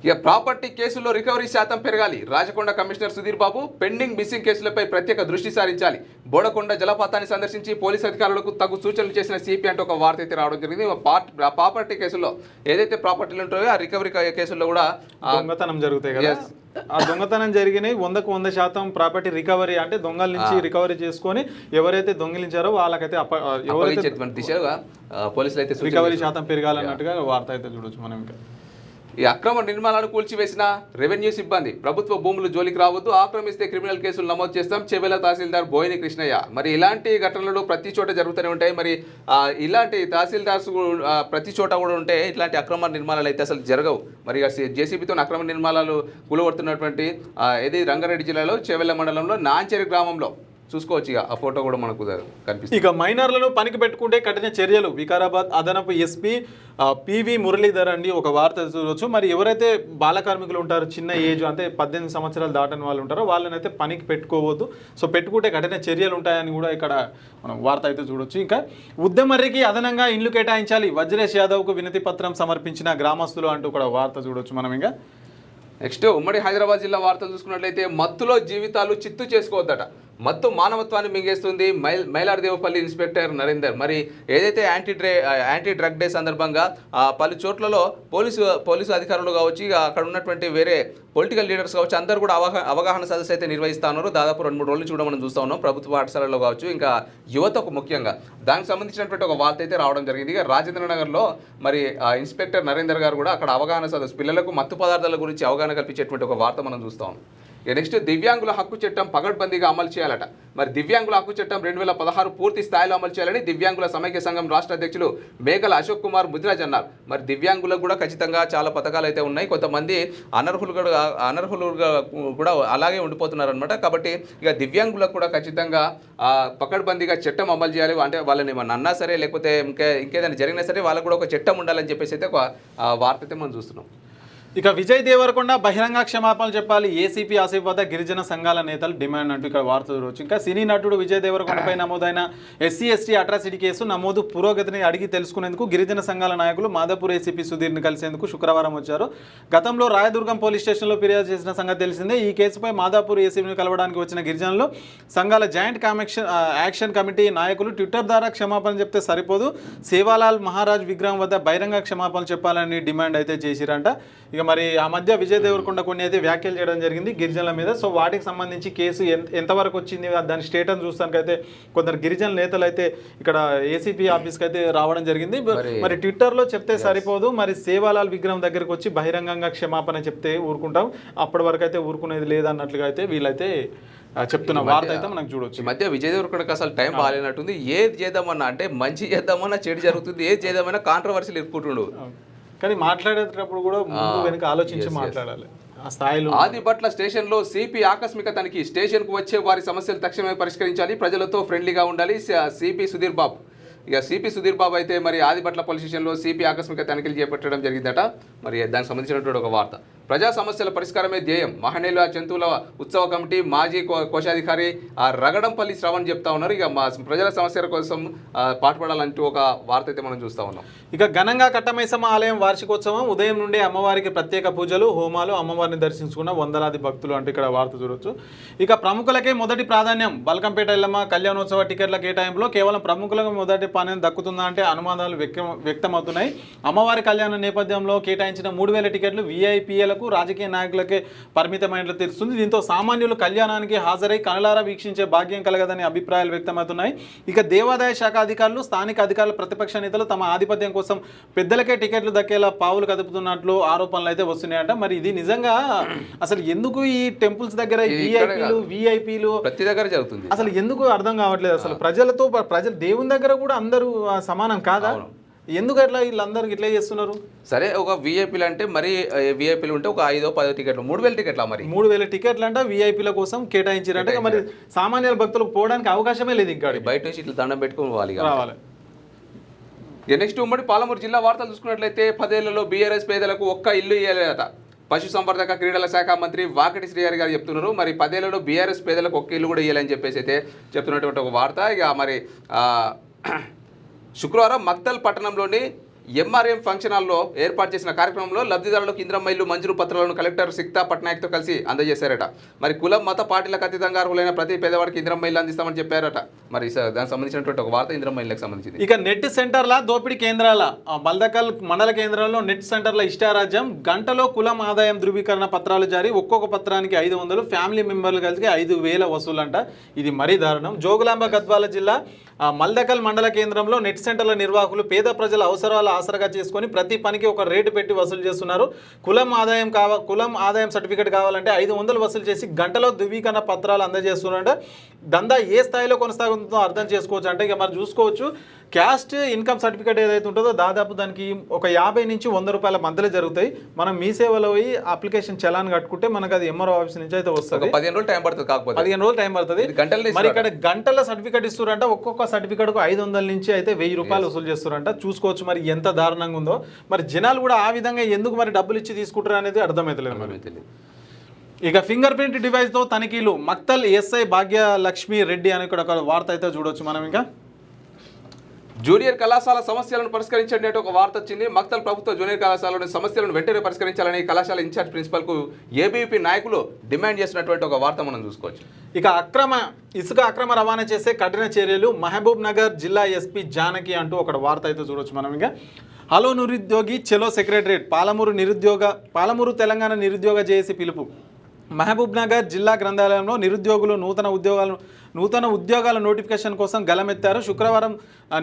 ఇక ప్రాపర్టీ కేసుల్లో రికవరీ శాతం పెరగాలి. Rajakonda commissioner Sudheer Babu pending missing కేసులపై ప్రత్యేక దృష్టి సారించాలి. బోడకొండ జలపాతాన్ని సందర్శించి పోలీసు అధికారులకు తగు సూచనలు చేసిన సిపి అంటూ ఒక వార్త అయితే రావడం జరిగింది. ప్రాపర్టీ కేసుల్లో ఏదైతే ప్రాపర్టీలు ఉంటాయో ఆ రికవరీ కేసుల్లో కూడా దొంగతనం జరుగుతాయి కదా, ఆ దొంగతనం జరిగినాయి 100% ప్రాపర్టీ రికవరీ అంటే దొంగల నుంచి రికవరీ చేసుకొని ఎవరైతే దొంగిలించారో వాళ్ళకైతే దిశగా పోలీసులు అయితే రికవరీ శాతం పెరగాలన్నట్టుగా వార్త అయితే చూడొచ్చు మనం. ఇంకా ఈ అక్రమ నిర్మాణాలను కూల్చివేసిన రెవెన్యూ సిబ్బంది ప్రభుత్వ భూములు జోలికి రావద్దు, ఆక్రమిస్తే క్రిమినల్ కేసులు నమోదు చేస్తాం. చెవెల తహసీల్దార్ బోయిని కృష్ణయ్య. మరి ఇలాంటి ఘటనలు ప్రతి చోట జరుగుతూనే ఉంటాయి. మరి ఇలాంటి తహసీల్దార్స్ ప్రతి చోట కూడా ఉంటే ఇట్లాంటి అక్రమ నిర్మాణాలు అయితే అసలు జరగవు. మరి జేసీబీతో అక్రమ నిర్మాణాలు కూలగొడుతున్నటువంటి ఏది రంగారెడ్డి జిల్లాలో చెవెల మండలంలో నాంచెరి గ్రామంలో చూసుకోవచ్చు. ఇక ఆ ఫోటో కూడా మనకు కనిపిస్తుంది. ఇక మైనర్లను పనికి పెట్టుకుంటే కఠిన చర్యలు. వికారాబాద్ అదనపు ఎస్పీ పివి మురళీధర్ అండి ఒక వార్త చూడవచ్చు. మరి ఎవరైతే బాల కార్మికులు ఉంటారో, చిన్న ఏజ్ అంటే 18 సంవత్సరాలు దాటని వాళ్ళు ఉంటారో వాళ్ళని అయితే పనికి పెట్టుకోవద్దు. సో పెట్టుకుంటే కఠిన చర్యలు ఉంటాయని కూడా ఇక్కడ మనం వార్త అయితే చూడొచ్చు. ఇంకా ఉద్దమర్రికి అదనంగా ఇండ్లు కేటాయించాలి. వజ్రేష్ యాదవ్కు వినతి పత్రం సమర్పించిన గ్రామస్తులు అంటూ కూడా వార్త చూడొచ్చు మనం. ఇంకా నెక్స్ట్, ఉమ్మడి హైదరాబాద్ జిల్లా వార్తలు చూసుకున్నట్లయితే మత్తులో జీవితాలు చిత్తు చేసుకోవద్దట. మత్తు మానవత్వాన్ని మింగేస్తుంది. మైలార్దేవపల్లి ఇన్స్పెక్టర్ నరేందర్. మరి ఏదైతే యాంటీ డ్రగ్ డే సందర్భంగా పలు చోట్లలో పోలీసు అధికారులు కావచ్చు, ఇక అక్కడ ఉన్నటువంటి వేరే పొలిటికల్ లీడర్స్ కావచ్చు, అందరూ కూడా అవగాహన సదస్సు అయితే నిర్వహిస్తూ ఉన్నారు. దాదాపు 2-3 రోజులు కూడా మనం చూస్తూ ఉన్నాం. ప్రభుత్వ పాఠశాలలో కావచ్చు, ఇంకా యువతకు ముఖ్యంగా దానికి సంబంధించినటువంటి ఒక వార్త అయితే రావడం జరిగింది. ఇక రాజేంద్రనగర్లో మరి ఇన్స్పెక్టర్ నరేందర్ గారు కూడా అక్కడ అవగాహన సదస్సు, పిల్లలకు మత్తు పదార్థాల గురించి అవగాహన కల్పించేటువంటి ఒక వార్త మనం చూస్తాం. ఇక నెక్స్ట్ దివ్యాంగుల హక్కు చట్టం పగడ్బందీగా అమలు చేయాలట. మరి దివ్యాంగుల హక్కు చట్టం 2016 పూర్తి స్థాయిలో అమలు చేయాలని దివ్యాంగుల సమైక్య సంఘం రాష్ట్ర అధ్యక్షులు మేకల అశోక్ కుమార్ ముదిరాజ్ అన్నారు. మరి దివ్యాంగులకు కూడా ఖచ్చితంగా చాలా పథకాలు అయితే ఉన్నాయి. కొంతమంది అనర్హులుగా కూడా అలాగే ఉండిపోతున్నారు అనమాట. కాబట్టి ఇక దివ్యాంగులకు కూడా ఖచ్చితంగా పకడ్బందీగా చట్టం అమలు చేయాలి. అంటే వాళ్ళని ఏమన్నా అన్నా సరే లేకపోతే ఇంకేదైనా జరిగినా సరే వాళ్ళకు కూడా ఒక చట్టం ఉండాలని చెప్పేసి అయితే ఒక వార్త అయితే మనం చూస్తున్నాం. ఇక విజయ్ దేవరకొండ బహిరంగ క్షమాపణలు చెప్పాలి, ఏసీపీ ఆసిఫ్ వద్ద గిరిజన సంఘాల నేతలు డిమాండ్ అంటూ ఇక్కడ వార్త చూడవచ్చు. ఇంకా సినీ నటుడు విజయ్ దేవరకొండపై నమోదైన ఎస్సీ అట్రాసిటీ కేసు నమోదు పురోగతిని అడిగి తెలుసుకునేందుకు గిరిజన సంఘాల నాయకులు మాదాపూర్ ఏసీపీ సుధీర్ని కలిసేందుకు శుక్రవారం వచ్చారు. గతంలో రాయదుర్గం పోలీస్ స్టేషన్లో ఫిర్యాదు చేసిన సంగతి తెలిసిందే. ఈ కేసుపై మాదాపూర్ ఏసీపీని కలవడానికి వచ్చిన గిరిజనులు సంఘాల జాయింట్ యాక్షన్ కమిటీ నాయకులు ట్విట్టర్ ద్వారా క్షమాపణ చెప్తే సరిపోదు, సేవాలాల్ మహారాజ్ విగ్రహం వద్ద బహిరంగ క్షమాపణలు చెప్పాలని డిమాండ్ అయితే చేసిరంట. ఇక మరి ఆ మధ్య విజయ్ దేవరకొండ కొన్ని అయితే వ్యాఖ్యలు చేయడం జరిగింది గిరిజనుల మీద. సో వాటికి సంబంధించి కేసు ఎంతవరకు వచ్చింది దాని స్టేటస్ చూస్తానికైతే కొందరు గిరిజన నేతలు అయితే ఇక్కడ ఏసీపీ ఆఫీస్కి అయితే రావడం జరిగింది. మరి ట్విట్టర్లో చెప్తే సరిపోదు, మరి సేవాలాల్ విగ్రహం దగ్గరకు వచ్చి బహిరంగంగా క్షమాపణ చెప్తే ఊరుకుంటాం, అప్పటి వరకు అయితే ఊరుకునేది లేదన్నట్లుగా అయితే వీళ్ళైతే చెప్తున్న వార్త అయితే మనకు చూడొచ్చు. ఈ మధ్య విజయ్ దేవరకొండకి అసలు టైం బాగాలేనట్టుంది. ఏది చేద్దామన్నా అంటే మంచి చేద్దామన్నా చెడు జరుగుతుంది, ఏది చేద్దామన్నా కాంట్రవర్సీలు ఇరుక్కుంటుండు. కానీ మాట్లాడేటప్పుడు కూడా ముందు వెనుక ఆలోచించి మాట్లాడాలి ఆ స్థాయిలో. ఆదిబట్ల స్టేషన్లో సిపి ఆకస్మిక తనిఖీ, స్టేషన్కు వచ్చే వారి సమస్యలు తక్షణమే పరిష్కరించాలి, ప్రజలతో ఫ్రెండ్లీగా ఉండాలి. సిపి సుధీర్ బాబు ఇక సిపి సుధీర్ బాబు అయితే మరి ఆదిబట్ల పోలీస్ స్టేషన్లో సిపి ఆకస్మిక తనిఖీలు చేపట్టడం జరిగిందట. మరి దానికి సంబంధించినటువంటి ఒక వార్త. ప్రజా సమస్యల పరిష్కారమే ధ్యేయం, మహనీయుల జంతువుల ఉత్సవ కమిటీ మాజీ కోశాధికారి రగడంపల్లి శ్రవణ్ చెప్తా ఉన్నారు. ఇక మా ప్రజల సమస్యల కోసం పాటుపడాలంటూ ఒక వార్త అయితే మనం చూస్తూ ఉన్నాం. ఇక ఘనంగా కట్టమైసమ్మ ఆలయం వార్షికోత్సవం, ఉదయం నుండి అమ్మవారికి ప్రత్యేక పూజలు హోమాలు, అమ్మవారిని దర్శించుకున్న వందలాది భక్తులు అంటే ఇక్కడ వార్త చూడొచ్చు. ఇక ప్రముఖులకే మొదటి ప్రాధాన్యం, బల్కంపేట ఎల్లమ్మ కళ్యాణోత్సవ టికెట్ల కేటాయింపులో కేవలం ప్రముఖులకు మొదటి పానం దక్కుతుందా అంటే అనుమానాలు వ్యక్తమవుతున్నాయి. అమ్మవారి కళ్యాణ నేపథ్యంలో కేటాయించిన 3000 టికెట్లు వీఐపీలకు రాజకీయ నాయకులకే పరిమితమైనట్లు తెలుస్తుంది. దీంతో సామాన్యులు కళ్యాణానికి హాజరై కనులారా వీక్షించే భాగ్యం కలగదని అభిప్రాయాలు వ్యక్తమవుతున్నాయి. ఇక దేవాదాయ శాఖ అధికారులు, స్థానిక అధికారులు, ప్రతిపక్ష నేతలు తమ ఆధిపత్యం కోసం పెద్దలకే టికెట్లు దక్కేలా పావులు కదుపుతున్నట్లు ఆరోపణలు అయితే వస్తున్నాయంట. మరి ఇది నిజంగా అసలు ఎందుకు ఈ టెంపుల్స్ దగ్గర వీఐపీలు ప్రతి దగ్గర జరుగుతుంది, అసలు ఎందుకు అర్థం కావట్లేదు. అసలు ప్రజలు దేవుని దగ్గర కూడా అందరూ సమానం కాదా? ఎందుకు అట్లా వీళ్ళందరూ ఇట్లా చేస్తున్నారు? సరే, ఒక వీఐపీలు అంటే మరి వీఐపీలు ఉంటే ఒక 5-10 టికెట్లు 3000 టికెట్ల మరి 3000 టికెట్లు అంటే వీఐపీల కోసం కేటాయించారంటే మరి సామాన్య భక్తులకు పోవడానికి అవకాశమే లేదు. ఇంకా బయట నుంచి ఇట్లా దండం పెట్టుకుని రావాలి. నెక్స్ట్ ఉమ్మడి పాలమూరు జిల్లా వార్తలు చూసుకున్నట్లయితే 10 ఏళ్లలో బీఆర్ఎస్ పేదలకు ఒక్క ఇల్లు ఇవ్వలేదట. పశుసంవర్ధక క్రీడల శాఖ మంత్రి వాకటి శ్రీహరి గారు చెప్తున్నారు. మరి 10 ఏళ్లలో బీఆర్ఎస్ పేదలకు ఒక్క ఇల్లు కూడా ఇవ్వాలని చెప్పేసి అయితే చెప్తున్నటువంటి ఒక వార్త. ఇక మరి శుక్రవారం మక్తల్ పట్టణంలోని ఎంఆర్ఎం ఫంక్షన్ హాల్లో ఏర్పాటు చేసిన కార్యక్రమంలో లబ్ధిదారులకు ఇంద్రమ్మ ఇల్లు మంజూరు పత్రాలను కలెక్టర్ సిక్తా పట్నాయక్తో కలిసి అందజేశారట. మరి కులం మత పార్టీలకు అతీతంగా అర్హులైన ప్రతి పేదవాడికి ఇంద్రమ్మ ఇల్లు అందిస్తామని చెప్పారట. మరి దానికి సంబంధించినటువంటి ఒక వార్త ఇంద్రమ్మ ఇళ్ళకి సంబంధించింది. ఇక నెట్ సెంటర్ల దోపిడీ కేంద్రాల మల్దకల్ మండల కేంద్రంలో నెట్ సెంటర్ల ఇష్టారాజ్యం, గంటలో కులం ఆదాయం ధృవీకరణ పత్రాలు జారీ, ఒక్కొక్క పత్రానికి 500, ఫ్యామిలీ మెంబర్లు కలిసి 5000 వసూలంట. ఇది మరీ దారుణం. జోగులాంబ గద్వాల జిల్లా మల్దకల్ మండల కేంద్రంలో నెట్ సెంటర్ల నిర్వాహకులు పేద ప్రజల అవసరాలు ఆసరగా చేసుకొని ప్రతి పనికి ఒక రేటు పెట్టి వసూలు చేస్తున్నారు. కులం ఆదాయం సర్టిఫికేట్ కావాలంటే 500 వసూలు చేసి గంటలో ధృవీకరణ పత్రాలు అందజేస్తున్నారంట. దందా ఏ స్థాయిలో కొనసాగుతుందో అర్థం చేసుకోవచ్చు. అంటే ఇక మనం చూసుకోవచ్చు, క్యాస్ట్ ఇన్కమ్ సర్టిఫికేట్ ఏదైతే ఉంటుందో దాదాపు దానికి ఒక 50 నుంచి 100 రూపాయల మధ్యలో జరుగుతాయి. మనం మీ సేవలో పోయి అప్లికేషన్ చలాన్ కట్టుకుంటే మనకు అది ఎంఆర్ఓ ఆఫీస్ నుంచి అయితే వస్తుంది. 15 రోజులు టైం పడుతుంది. కాకపోతే 15 రోజులు టైం పడుతుంది. మరి ఇక్కడ గంటల సర్టిఫికేట్ ఇస్తారంట. ఒక్కొక్క సర్టిఫికేట్కు 500 నుంచి అయితే 1000 రూపాయలు వసూలు చేస్తారంట. చూసుకోవచ్చు మరి ఎంత దారుణంగా ఉందో. మరి జనాలు కూడా ఆ విధంగా ఎందుకు మరి డబ్బులు ఇచ్చి తీసుకుంటారు అనేది అర్థమవుతలేదు. ఇక ఫింగర్ ప్రింట్ డివైస్తో తనిఖీలు, మక్తల్ ఎస్ఐ భాగ్యలక్ష్మి రెడ్డి అని ఇక్కడ ఒక వార్త అయితే చూడవచ్చు మనం. ఇంకా జూనియర్ కళాశాల సమస్యలను పరిష్కరించండి అంటే ఒక వార్త వచ్చింది. మక్తల్ ప్రభుత్వ జూనియర్ కళాశాలలోని సమస్యలను వెంటనే పరిష్కరించాలని కళాశాల ఇన్ఛార్జ్ ప్రిన్సిపల్కు ఏబీవీపీ నాయకులు డిమాండ్ చేసినటువంటి ఒక వార్త మనం చూసుకోవచ్చు. ఇక ఇసుక అక్రమ రవాణా చేసే కఠిన చర్యలు, మహబూబ్ నగర్ జిల్లా ఎస్పీ జానకి అంటూ ఒక వార్త అయితే చూడవచ్చు మనం. ఇంకా హలో నిరుద్యోగి చెలో సెక్రటరేట్, పాలమూరు తెలంగాణ నిరుద్యోగ జేఏసీ పిలుపు. మహబూబ్ నగర్ జిల్లా గ్రంథాలయంలో నిరుద్యోగులు నూతన ఉద్యోగాల నోటిఫికేషన్ కోసం గలమెత్తారు. శుక్రవారం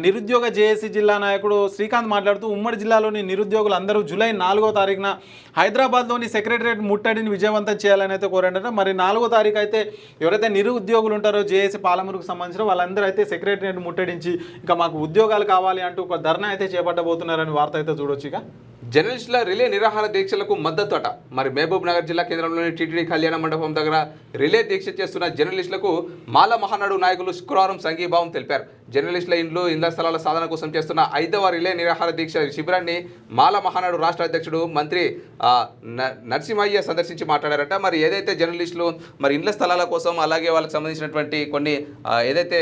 నిరుద్యోగ జేఏసీ జిల్లా నాయకుడు శ్రీకాంత్ మాట్లాడుతూ ఉమ్మడి జిల్లాలోని నిరుద్యోగులు అందరూ జూలై 4వ తారీఖున హైదరాబాద్లోని సెక్రటరియట్ ముట్టడిని విజయవంతం చేయాలని అయితే కోరారట. మరి 4వ తారీఖు అయితే ఎవరైతే నిరుద్యోగులు ఉంటారో జేఏసీ పాలమూరుకు సంబంధించిన వాళ్ళందరూ అయితే సెక్రటరియట్ ముట్టడించి ఇంకా మాకు ఉద్యోగాలు కావాలి అంటూ ఒక ధర్నా అయితే చేపట్టబోతున్నారని వార్త అయితే చూడొచ్చు. ఇక జర్నలిస్టుల రిలే నిరాహార దీక్షలకు మద్దతు అట. మరి మహబూబ్ నగర్ జిల్లా కేంద్రంలోని టీటీడీ కళ్యాణ మండపం దగ్గర రిలే దీక్ష చేస్తున్న జర్నలిస్టులకు మాల మహానాడు నాయకులు శుక్రవారం సంఘీభావం తెలిపారు. జర్నలిస్టుల ఇళ్ల స్థలాల సాధన కోసం చేస్తున్న 5వ రిలే నిరాహార దీక్ష శిబిరాన్ని మాల మహానాడు రాష్ట్ర అధ్యక్షుడు మంత్రి నరసింహయ్య సందర్శించి మాట్లాడారట. మరి ఏదైతే జర్నలిస్టులు మరి ఇళ్ల స్థలాల కోసం అలాగే వాళ్ళకి సంబంధించినటువంటి కొన్ని ఏదైతే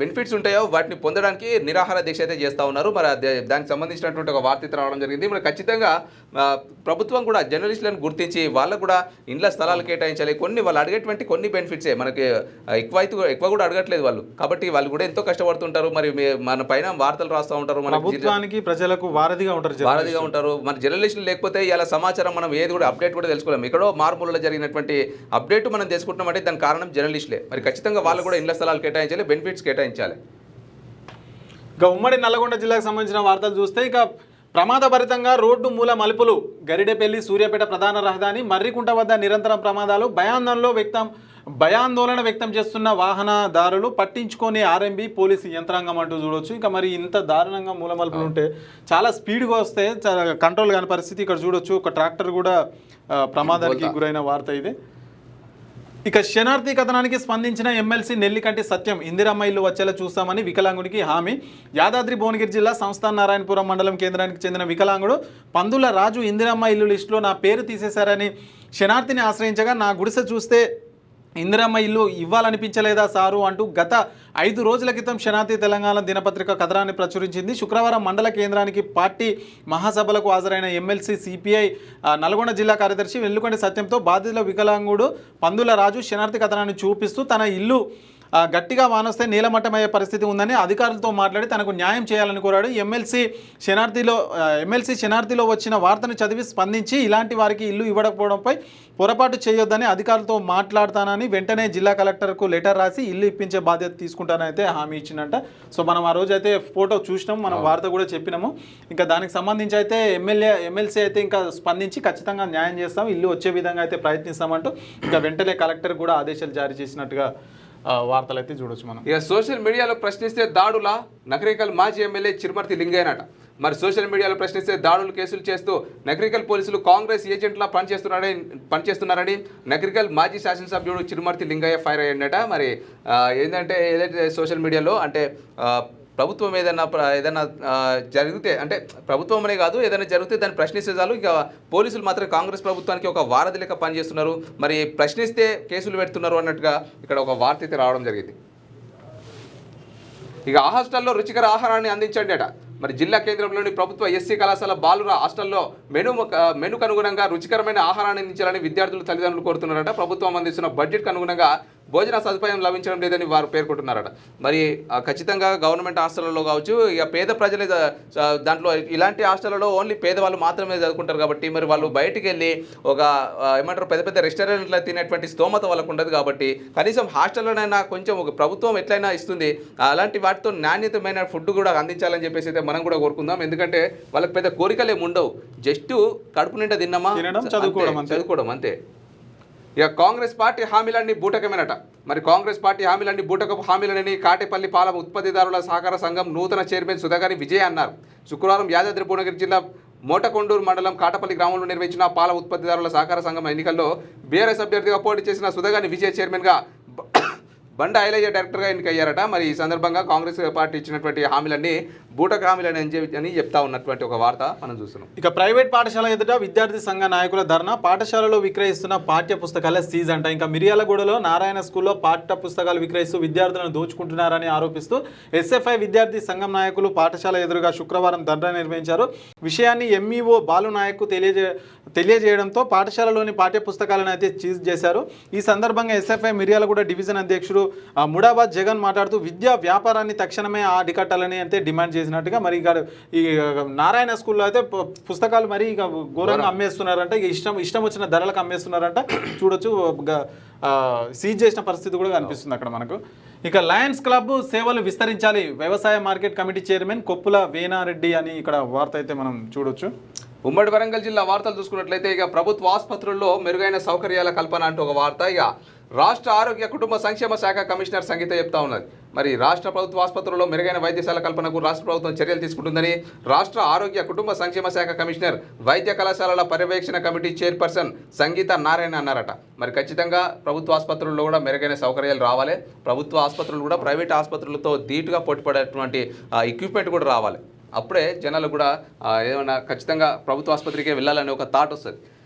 బెనిఫిట్స్ ఉంటాయో వాటిని పొందడానికి నిరాహార దీక్ష అయితే చేస్తూ ఉన్నారు. మరి దానికి సంబంధించినటువంటి ఒక వార్త రావడం జరిగింది. మరి ఖచ్చితంగా ప్రభుత్వం కూడా జర్నలిస్టులను గుర్తించి వాళ్ళకు కూడా ఇండ్ల స్థలాలు కేటాయించాలి. వాళ్ళు అడిగేటువంటి కొన్ని బెనిఫిట్సే మనకి ఎక్కువ కూడా అడగట్లేదు వాళ్ళు. కాబట్టి వాళ్ళు కూడా ఎంతో కష్టపడుతుంటారు. మరి మన పైన వార్తలు రాస్తూ ఉంటారు, మన ప్రభుత్వానికి ప్రజలకు వారధిగా ఉంటారు. మన జర్నలిస్టులు లేకపోతే ఇలా సమాచారం మనం ఏది కూడా అప్డేట్ కూడా తెలుసుకోలేము. ఎక్కడో మారుమూలలో జరిగినటువంటి అప్డేట్ మనం తెలుసుకుంటున్నామంటే దానికి కారణం జర్నలిస్టులే. మరి ఖచ్చితంగా వాళ్ళు కూడా ఇండ్ల స్థలాలు కేటాయించాలి, బెనిఫిట్స్ కేటాయించాలి. ఇక ఉమ్మడి నల్లగొండ జిల్లాకు సంబంధించిన వార్తలు చూస్తే ఇక ప్రమాదభరితంగా రోడ్డు మూల మలుపులు, గరిడెపల్లి సూర్యాపేట ప్రధాన రహదారి మర్రికుంట వద్ద నిరంతరం ప్రమాదాలు, భయాందోళన వ్యక్తం చేస్తున్న వాహనదారులు పట్టించుకొని ఆర్ఎంబీ పోలీసు యంత్రాంగం అంటూ చూడొచ్చు. ఇక మరి ఇంత దారుణంగా మూల మలుపులు ఉంటే చాలా స్పీడ్గా వస్తే చాలా కంట్రోల్ కాని పరిస్థితి ఇక్కడ చూడొచ్చు. ఒక ట్రాక్టర్ కూడా ప్రమాదానికి గురైన వార్త ఇది. ఇక శనార్థి కథనానికి స్పందించిన ఎమ్మెల్సీ నెల్లికంటి సత్యం, ఇందిరమ్మ ఇల్లు వచ్చేలా చూస్తామని వికలాంగుడికి హామీ. యాదాద్రి భువనగిరి జిల్లా సంస్థాన్ నారాయణపురం మండలం కేంద్రానికి చెందిన వికలాంగుడు పందుల రాజు ఇందిరమ్మ ఇల్లు లిస్టులో నా పేరు తీసేశారని శనార్థిని ఆశ్రయించగా నా గుడిసె చూస్తే ఇందిరమ్మ ఇల్లు ఇవ్వాలనిపించలేదా సారు అంటూ గత 5 రోజుల క్రితం శనార్థి తెలంగాణ దినపత్రిక కథనాన్ని ప్రచురించింది. శుక్రవారం మండల కేంద్రానికి పార్టీ మహాసభలకు హాజరైన ఎమ్మెల్సీ సిపిఐ నల్గొండ జిల్లా కార్యదర్శి వెల్లుకంటి సత్యంతో బాధితుల వికలాంగుడు పందుల రాజు శనార్థి కథనాన్ని చూపిస్తూ తన ఇల్లు గట్టిగా వానొస్తే నీలమట్టమయ్యే పరిస్థితి ఉందని అధికారులతో మాట్లాడి తనకు న్యాయం చేయాలని కోరాడు. ఎమ్మెల్సీ శనార్థిలో వచ్చిన వార్తను చదివి స్పందించి ఇలాంటి వారికి ఇల్లు ఇవ్వకపోవడంపై పొరపాటు చేయొద్దని అధికారులతో మాట్లాడతానని వెంటనే జిల్లా కలెక్టర్కు లెటర్ రాసి ఇల్లు ఇప్పించే బాధ్యత తీసుకుంటానని అయితే హామీ ఇచ్చిందంట. సో మనం ఆ రోజు అయితే ఫోటో చూసినాము, మనం వార్త కూడా చెప్పినాము. ఇంకా దానికి సంబంధించి అయితే ఎమ్మెల్సీ అయితే ఇంకా స్పందించి ఖచ్చితంగా న్యాయం చేస్తాం, ఇల్లు వచ్చే విధంగా అయితే ప్రయత్నిస్తామంటూ ఇంకా వెంటనే కలెక్టర్ కూడా ఆదేశాలు జారీ చేసినట్టుగా వార్తలు అయితే చూడొచ్చు మనం. ఇక సోషల్ మీడియాలో ప్రశ్నిస్తే దాడుల నగరికల్ మాజీ ఎమ్మెల్యే చిరుమర్తి లింగయ్యనట. మరి సోషల్ మీడియాలో ప్రశ్నిస్తే దాడులు కేసులు చేస్తూ నగరికల్ పోలీసులు కాంగ్రెస్ ఏజెంట్లా పనిచేస్తున్నారని నగరికల్ మాజీ శాసనసభ్యుడు చిరుమర్తి లింగయ్య ఫైర్ అయ్యాడట. మరి ఏంటంటే ఏదైతే సోషల్ మీడియాలో అంటే ప్రభుత్వం ఏదైనా జరిగితే, అంటే ప్రభుత్వం అనే కాదు, ఏదైనా జరిగితే దాన్ని ప్రశ్నిస్తే చాలు ఇక పోలీసులు మాత్రం కాంగ్రెస్ ప్రభుత్వానికి ఒక వారధి లెక్క పనిచేస్తున్నారు, మరి ప్రశ్నిస్తే కేసులు పెడుతున్నారు అన్నట్టుగా ఇక్కడ ఒక వార్త అయితే రావడం జరిగింది. ఇక ఆ హాస్టల్లో రుచికర ఆహారాన్ని అందించండి అట. మరి జిల్లా కేంద్రంలోని ప్రభుత్వ ఎస్సీ కళాశాల బాలుర హాస్టల్లో మెనుకు అనుగుణంగా రుచికరమైన ఆహారాన్ని అందించాలని విద్యార్థులు తల్లిదండ్రులు కోరుతున్నారట. ప్రభుత్వం అందిస్తున్న బడ్జెట్కు అనుగుణంగా భోజన సదుపాయం లభించడం లేదని వారు పేర్కొంటున్నారట. మరి ఖచ్చితంగా గవర్నమెంట్ హాస్టల్లో కావచ్చు, ఇక పేద ప్రజలే దాంట్లో ఇలాంటి హాస్టల్లో ఓన్లీ పేదవాళ్ళు మాత్రమే చదువుకుంటారు కాబట్టి మరి వాళ్ళు బయటికి వెళ్ళి ఒక ఏమంటారు పెద్ద పెద్ద రెస్టారెంట్లో తినేటువంటి స్తోమత వాళ్ళకు ఉండదు. కాబట్టి కనీసం హాస్టల్లోనైనా కొంచెం ఒక ప్రభుత్వం ఎట్లయినా ఇస్తుంది, అలాంటి వాటితో నాణ్యతమైన ఫుడ్ కూడా అందించాలని చెప్పేసి అయితే మనం కూడా కోరుకుందాం. ఎందుకంటే వాళ్ళకి పెద్ద కోరికలు ఏమి ఉండవు, జస్ట్ కడుపు నిండా తిన్నామా చదువుకోవడం అంతే. ఇక కాంగ్రెస్ పార్టీ హామీలన్నీ బూటకమేనట. మరి కాంగ్రెస్ పార్టీ హామీలన్నీ బూటకపు హామీలనని కాటేపల్లి పాల ఉత్పత్తిదారుల సహకార సంఘం నూతన చైర్మన్ సుధాగాని విజయ్ అన్నారు. శుక్రవారం యాదాద్రి భువనగిరి జిల్లా మోటకొండూరు మండలం కాటపల్లి గ్రామంలో నిర్వహించిన పాల ఉత్పత్తిదారుల సహకార సంఘం ఎన్నికల్లో బీఆర్ఎస్ అభ్యర్థిగా పోటీ చేసిన సుధాగాని విజయ్ చైర్మన్గా బండ ఐలయ్య డైరెక్టర్గా ఎన్నికయ్యారట. మరి ఈ సందర్భంగా కాంగ్రెస్ పార్టీ ఇచ్చినటువంటి హామీలన్నీ బూటక హామీలని అని చెప్తా ఉన్నటువంటి ఒక వార్త మనం చూస్తున్నాం. ఇక ప్రైవేట్ పాఠశాల ఎదుట విద్యార్థి సంఘ నాయకుల ధర్నా, పాఠశాలలో విక్రయిస్తున్న పాఠ్య పుస్తకాల సీజ్ అంట. ఇంకా మిర్యాలగూడలో నారాయణ స్కూల్లో పాఠ్య పుస్తకాలు విక్రయిస్తూ విద్యార్థులను దోచుకుంటున్నారని ఆరోపిస్తూ ఎస్ఎఫ్ఐ విద్యార్థి సంఘం నాయకులు పాఠశాల ఎదురుగా శుక్రవారం ధర్నా నిర్వహించారు. విషయాన్ని ఎంఈఓ బాలు నాయక్ తెలియజేయడంతో పాఠశాలలోని పాఠ్య పుస్తకాలను అయితే సీజ్ చేశారు. ఈ సందర్భంగా ఎస్ఎఫ్ఐ మిర్యాలగూడ డివిజన్ అధ్యక్షుడు ముడాబాద్ జగన్ మాట్లాడుతూ విద్యా వ్యాపారాన్ని తక్షణమే అడ్డుకట్టాలని అయితే డిమాండ్ చేశారు. అందజేసినట్టుగా మరి ఇక ఈ నారాయణ స్కూల్లో అయితే పుస్తకాలు మరి ఇక ఘోరంగా అమ్మేస్తున్నారంట, ఇక ఇష్టం వచ్చిన ధరలకు అమ్మేస్తున్నారంట. చూడొచ్చు సీజ్ చేసిన పరిస్థితి కూడా కనిపిస్తుంది అక్కడ మనకు. ఇక లయన్స్ క్లబ్ సేవలు విస్తరించాలి, వ్యవసాయ market committee chairman Koppula Venareddy అని ఇక్కడ వార్త అయితే మనం చూడొచ్చు. ఉమ్మడి వరంగల్ జిల్లా వార్తలు చూసుకున్నట్లయితే ఇక ప్రభుత్వ ఆసుపత్రుల్లో మెరుగైన సౌకర్యాల కల్పన అంటూ ఒక వార్త. ఇక రాష్ట్ర ఆరోగ్య కుటుంబ సంక్షేమ శాఖ కమిషనర్ సంగీత చెప్తా ఉన్నది. మరి రాష్ట్ర ప్రభుత్వ ఆసుపత్రుల్లో మెరుగైన వైద్యశాల కల్పనకు రాష్ట్ర ప్రభుత్వం చర్యలు తీసుకుంటుందని రాష్ట్ర ఆరోగ్య కుటుంబ సంక్షేమ శాఖ కమిషనర్ వైద్య కళాశాలల పర్యవేక్షణ కమిటీ చైర్పర్సన్ సంగీత నారాయణ అన్నారట. మరి ఖచ్చితంగా ప్రభుత్వ ఆసుపత్రుల్లో కూడా మెరుగైన సౌకర్యాలు రావాలి, ప్రభుత్వ ఆసుపత్రులు కూడా ప్రైవేట్ ఆసుపత్రులతో ధీటుగా పోటీపడేటువంటి ఎక్విప్మెంట్ కూడా రావాలి. అప్పుడే జనాలు కూడా ఏమైనా ఖచ్చితంగా ప్రభుత్వ ఆసుపత్రికే వెళ్ళాలనే ఒక థాట్ వస్తుంది.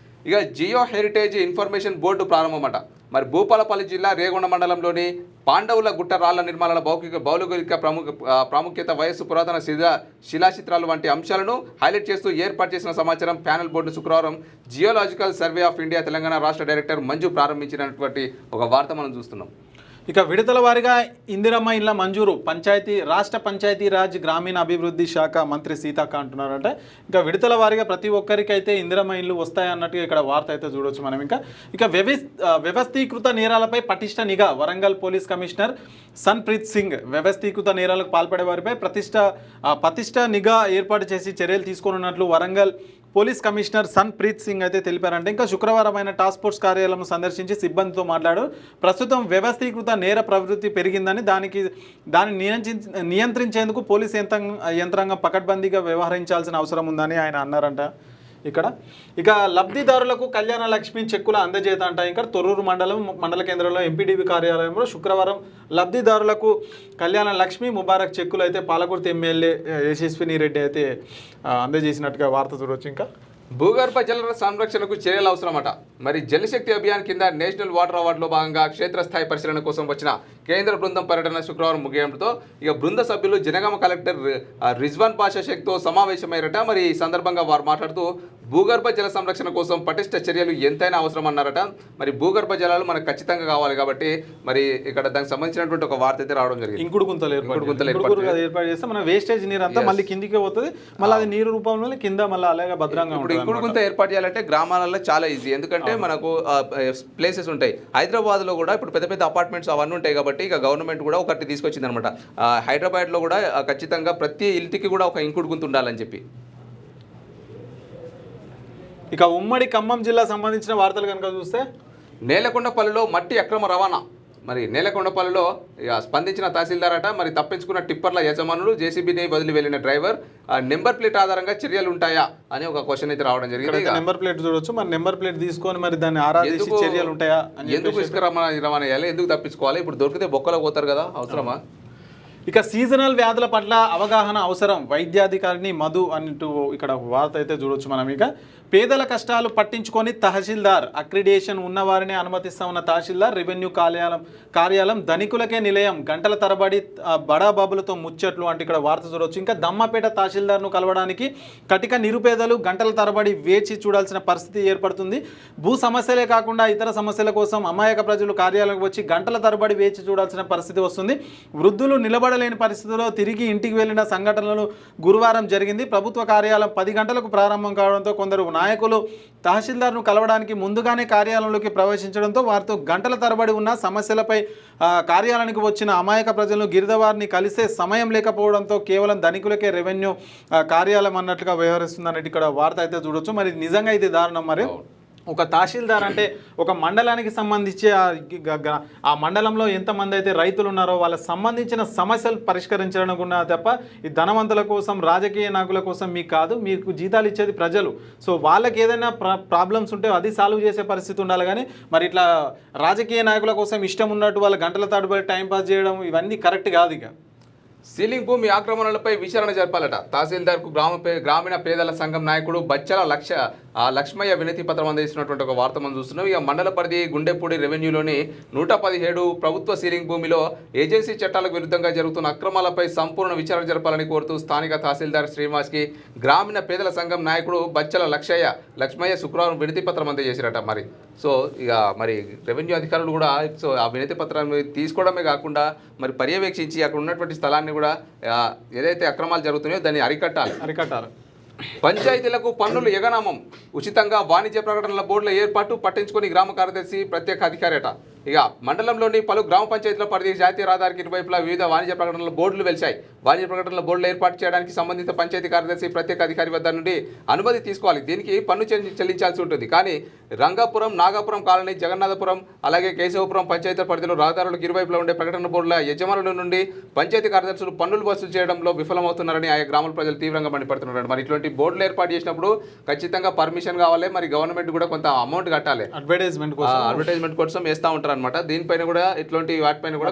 ఇక జియో హెరిటేజ్ ఇన్ఫర్మేషన్ బోర్డు ప్రారంభమట. మరి భూపాలపల్లి జిల్లా రేగొండ మండలంలోని పాండవుల గుట్ట రాళ్ల నిర్మాణ భౌగోళిక ప్రాముఖ్యత, వయస్సు, పురాతన శిలాచిత్రాలు వంటి అంశాలను హైలైట్ చేస్తూ ఏర్పాటు చేసిన సమాచారం ప్యానెల్ బోర్డు శుక్రవారం geological survey of India Telangana రాష్ట్ర డైరెక్టర్ మంజు ప్రారంభించినటువంటి ఒక వార్త మనం చూస్తున్నాం. ఇక విడతల వారీగా ఇందిరమ్మ ఇళ్ల మంజూరు, రాష్ట్ర పంచాయతీరాజ్ గ్రామీణ అభివృద్ధి శాఖ మంత్రి సీతక్క అంటున్నారంటే ఇక విడతల వారీగా ప్రతి ఒక్కరికి అయితే ఇందిరమ్మ ఇల్లు వస్తాయన్నట్టుగా ఇక్కడ వార్త అయితే చూడొచ్చు మనం. ఇక వ్యవస్థీకృత నేరాలపై పటిష్ట నిఘా, వరంగల్ పోలీస్ కమిషనర్ సన్ప్రీత్ సింగ్ వ్యవస్థీకృత నేరాలకు పాల్పడే వారిపై పటిష్ట నిఘా ఏర్పాటు చేసి చర్యలు తీసుకోనున్నట్లు వరంగల్ పోలీస్ కమిషనర్ సన్ప్రీత్ సింగ్ అయితే తెలిపారంటే. ఇంకా శుక్రవారం ఆయన టాస్క్ ఫోర్స్ కార్యాలయం సందర్శించి సిబ్బందితో మాట్లాడారు. ప్రస్తుతం వ్యవస్థీకృత నేర ప్రవృత్తి పెరిగిందని, దాన్ని నియంత్రించేందుకు పోలీస్ యంత్రాంగం పకడ్బందీగా వ్యవహరించాల్సిన అవసరం ఉందని ఆయన అన్నారంట. ఇక లబ్ధిదారులకు కళ్యాణ లక్ష్మి చెక్కుల అందజేత అంట. ఇంకా తొర్రూరు మండల కేంద్రంలో ఎంపీడీబీ కార్యాలయంలో శుక్రవారం లబ్ధిదారులకు కళ్యాణ లక్ష్మి ముబారక్ చెక్కులు అయితే పాలకుర్తి ఎమ్మెల్యే యశస్విని రెడ్డి అయితే అందజేసినట్టుగా వార్త చూడవచ్చు. ఇంకా భూగర్భ జల సంరక్షణకు చర్యలు అవసరమట. మరి జలశక్తి అభియాన్ కింద నేషనల్ వాటర్ అవార్డులో భాగంగా క్షేత్రస్థాయి పరిశీలన కోసం వచ్చిన కేంద్ర బృందం పర్యటన శుక్రవారం ముగియడంతో ఇక బృంద సభ్యులు జనగామ కలెక్టర్ రిజ్వాన్ పాషా షేఖ్తో సమావేశమయ్యారట. మరి ఈ సందర్భంగా వారు మాట్లాడుతూ భూగర్భ జల సంరక్షణ కోసం పటిష్ట చర్యలు ఎంతైనా అవసరం అన్నారట. మరి భూగర్భ జలాలు మనకు ఖచ్చితంగా కావాలి కాబట్టి మరి ఇక్కడ దానికి సంబంధించినటువంటి ఒక వార్త అయితే రావడం జరిగింది. ఇంకుడు గుంతలు ఏర్పాటు చేస్తే మన వేస్టేజ్ నీరు అంతా మళ్ళీ కిందికి పోతుంది, మళ్ళీ అది నీరు రూపంలో కింద మళ్ళీ అలాగే భద్రంగా ఉంటుంది. ఇంకుడు గుంత ఏర్పాటు చేయాలంటే గ్రామాలలో చాలా ఈజీ, ఎందుకంటే మనకు ప్లేసెస్ ఉంటాయి. హైదరాబాద్లో కూడా ఇప్పుడు పెద్ద పెద్ద అపార్ట్మెంట్స్ అవన్నీ ఉంటాయి కాబట్టి ఇక గవర్నమెంట్ కూడా ఒకటి తీసుకొచ్చింది అనమాట. హైదరాబాద్లో కూడా ఖచ్చితంగా ప్రతి ఇంటికి కూడా ఒక ఇంకుడు గుంత ఉండాలని చెప్పి. ఇక ఉమ్మడి ఖమ్మం జిల్లా సంబంధించిన వార్తలు కనుక చూస్తే నేలకొండపల్లిలో మట్టి అక్రమ రవాణా. మరి నేలకొండపల్లిలో స్పందించిన తహసీల్దార్ అట. మరి తప్పించుకున్న టిప్పర్ల యజమానులు, జేసీబీని వదిలి వెళ్లిన డ్రైవర్, నెంబర్ ప్లేట్ ఆధారంగా చర్యలు ఉంటాయా అని ఒక క్వశ్చన్ అయితే రావడం జరిగింది. నెంబర్ ప్లేట్ చూడొచ్చు, మరి నెంబర్ ప్లేట్ తీసుకొని మరి దాన్ని ఆరాధించి చర్యలు ఉంటాయా, ఎందుకు ఇసుక రవాణా చేయాలి, ఎందుకు తప్పించుకోవాలి, ఇప్పుడు దొరికితే బొక్కలో పోతారు కదా, అవసరమా? ఇక సీజనల్ వ్యాధుల పట్ల అవగాహన అవసరం, వైద్యాధికారిని మధు అంటూ ఇక్కడ వార్త అయితే చూడొచ్చు మనం. ఇక పేదల కష్టాలు పట్టించుకొని తహసీల్దార్, అక్రిడేషన్ ఉన్నవారిని అనుమతిస్తామన్న తహసీల్దార్, రెవెన్యూ కార్యాలయం ధనికులకే నిలయం, గంటల తరబడి బడాబాబులతో ముచ్చట్లు అంటే ఇక్కడ వార్త చూడవచ్చు. ఇంకా దమ్మపేట తహసీల్దార్ను కలవడానికి కటిక నిరుపేదలు గంటల తరబడి వేచి చూడాల్సిన పరిస్థితి ఏర్పడుతుంది. భూ సమస్యలే కాకుండా ఇతర సమస్యల కోసం అమాయక ప్రజలు కార్యాలయంకి వచ్చి గంటల తరబడి వేచి చూడాల్సిన పరిస్థితి వస్తుంది. వృద్ధులు నిలబడలేని పరిస్థితుల్లో తిరిగి ఇంటికి వెళ్లిన సంఘటనలు గురువారం జరిగింది. ప్రభుత్వ కార్యాలయం 10 గంటలకు ప్రారంభం కావడంతో కొందరు నాయకులు తహసీల్దార్ను కలవడానికి ముందుగానే కార్యాలయంలోకి ప్రవేశించడంతో వారితో గంటల తరబడి ఉన్న సమస్యలపై కార్యాలయానికి వచ్చిన అమాయక ప్రజలను గిరిదవారిని కలిసే సమయం లేకపోవడంతో కేవలం ధనికులకే రెవెన్యూ కార్యాలయం అన్నట్లుగా వ్యవహరిస్తుందన్నట్టు ఇక్కడ వార్త అయితే చూడొచ్చు. మరి నిజంగా ఇది దారుణం. మరి ఒక తహసీల్దార్ అంటే ఒక మండలానికి సంబంధించి ఆ మండలంలో ఎంతమంది అయితే రైతులు ఉన్నారో వాళ్ళకి సంబంధించిన సమస్యలు పరిష్కరించడం కూడా తప్ప ఈ ధనవంతుల కోసం, రాజకీయ నాయకుల కోసం మీకు కాదు. మీకు జీతాలు ఇచ్చేది ప్రజలు. సో వాళ్ళకి ఏదైనా ప్రాబ్లమ్స్ ఉంటే అది సాల్వ్ చేసే పరిస్థితి ఉండాలి. కానీ మరి ఇట్లా రాజకీయ నాయకుల కోసం ఇష్టం ఉన్నట్టు వాళ్ళ గంటల తరబడి టైంపాస్ చేయడం ఇవన్నీ కరెక్ట్ కాదు. ఇక సీలింగ్ భూమి ఆక్రమణలపై విచారణ జరపాలట. తహసీల్దార్కు గ్రామీణ పేదల సంఘం నాయకుడు బచ్చల ఆ లక్ష్మయ్య వినతి పత్రం అందిస్తున్నటువంటి ఒక వార్త మనం చూస్తున్నాం. ఇక మండల పరిధి గుండెపూడి రెవెన్యూలోని 117 ప్రభుత్వ సీలింగ్ భూమిలో ఏజెన్సీ చట్టాలకు విరుద్ధంగా జరుగుతున్న అక్రమాలపై సంపూర్ణ విచారణ జరపాలని కోరుతూ స్థానిక తహసీల్దార్ శ్రీనివాస్కి గ్రామీణ పేదల సంఘం నాయకుడు బచ్చల లక్ష్మయ్య శుక్రవారం వినతి పత్రం అందజేశారట. మరి సో ఇక మరి రెవెన్యూ అధికారులు కూడా సో ఆ వినతి పత్రాన్ని తీసుకోవడమే కాకుండా మరి పర్యవేక్షించి అక్కడ ఉన్నటువంటి స్థలాన్ని కూడా ఏదైతే అక్రమాలు జరుగుతున్నాయో దాన్ని అరికట్టాలి. పంచాయతీలకు పన్నులు ఎగనామం, ఉచితంగా వాణిజ్య ప్రకటనల బోర్డుల ఏర్పాటు పట్టించుకొని గ్రామ కార్యదర్శి ప్రత్యేక అధికారి అట. ఇక మండలంలోని పలు గ్రామ పంచాయతీల పరిధి జాతీయ రహదారికి ఇరువైపులా వివిధ వాణిజ్య ప్రకటనల బోర్డులు వెలిశాయి. వాణిజ్య ప్రకటనల బోర్డులు ఏర్పాటు చేయడానికి సంబంధిత పంచాయతీ కార్యదర్శి ప్రత్యేక అధికారి వద్ద నుండి అనుమతి తీసుకోవాలి. దీనికి పన్ను చెల్లించాల్సి ఉంటుంది. కానీ రంగాపురం, నాగాపురం కాలనీ, జగన్నాథపురం అలాగే కేశవపురం పంచాయతీ పరిధిలో రహదారులకు ఇరువైపులా ఉండే ప్రకటన బోర్డుల యజమానుల నుండి పంచాయతీ కార్యదర్శులు పన్నులు వసూలు చేయడంలో విఫలమవుతున్నారని ఆయా గ్రామాల ప్రజలు తీవ్రంగా మండిపడుతున్నారు. మరి ఇటువంటి బోర్డులు ఏర్పాటు చేసినప్పుడు ఖచ్చితంగా పర్మిషన్ కావాలి. మరి గవర్నమెంట్ కూడా కొంత అమౌంట్ కట్టాలి. అడ్వర్టైజ్మెంట్ కోసం వేస్తూ ఉంటారు అనమాట. దీనిపైన కూడా ఇట్లాంటి వాటిపైన కూడా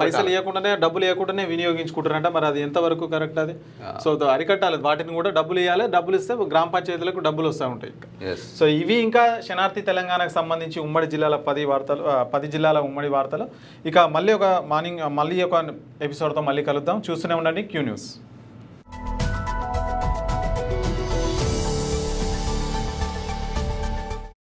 పైసలు ఇవ్వకుండానే డబ్బులు ఇవ్వకుండానే వినియోగించుకుంటారంట. మరి అది ఎంతవరకు కరెక్ట్? అది సో అరికట్టాలి. వాటిని కూడా డబ్బులు ఇవ్వాలి. డబ్బులు ఇస్తే గ్రామ పంచాయతీలకు డబ్బులు వస్తూ ఉంటాయి. సో ఇవి ఇంకా శనార్థి తెలంగాణకు సంబంధించి ఉమ్మడి జిల్లాల 10 జిల్లాల ఉమ్మడి వార్తలు. ఇక మళ్ళీ ఒక ఎపిసోడ్తో మళ్ళీ కలుద్దాం. చూస్తూనే ఉండండి క్యూ న్యూస్.